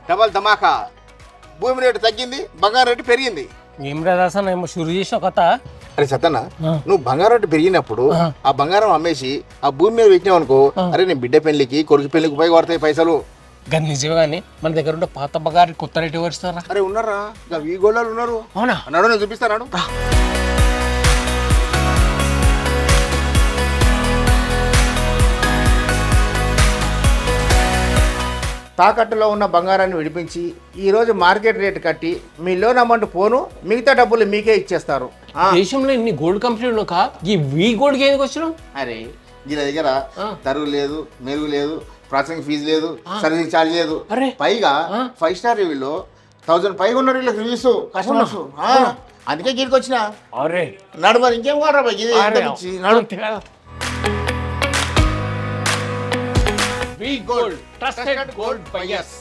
Double ధమాకా. భూమి rate తగ్గింది, బంగారం రేటు పెరిగింది. ఏం రాదాసన్ ఏమో షురు చేసిన కొత్త. అరే సత్తన్న, నువ్వు బంగారం రేటు పెరిగినప్పుడు ఆ బంగారం అమ్మేసి ఆ భూమి మీద పెట్టినావు అనుకో, అరే నేను బిడ్డ పెళ్లికి కొడుకు పెళ్లికి పోయి కొడతాయి పైసలు. కానీ నిజమే కానీ మన దగ్గర ఉంటే పాత బంగారు కొత్త రేటు ఎవరిస్తారా? అరే ఉన్నారా, ఇంకా ఈ గోళాలు ఉన్నారు. అవునా? అన్నాడు, నేను చూపిస్తాను. తాకట్టులో ఉన్న బంగారాన్ని విడిపించి ఈరోజు మార్కెట్ రేటు కట్టి మీ లోన్ అమౌంట్ పోను, మిగతా డబ్బులు మీకే ఇచ్చేస్తారు. దేశంలో ఇన్ని గోల్డ్ కంపెనీలు ఈ వీ గోల్డ్ కి ఎందుకు వచ్చినాం? అరే దీని దగ్గర తరుగు లేదు, మెరుగు లేదు, ప్రాసెసింగ్ ఫీజు లేదు, సర్వీసింగ్ ఛార్జ్ లేదు. పైగా 5 స్టార్ రివ్యూలో 1000 పైగా ఉన్నారు వీళ్ళకి రివ్యూస్ కస్టమర్స్. అందుకే గీడికి వచ్చిన. అరే నడు మరి ఇంకేం వాడరా we gold trusted gold buyers.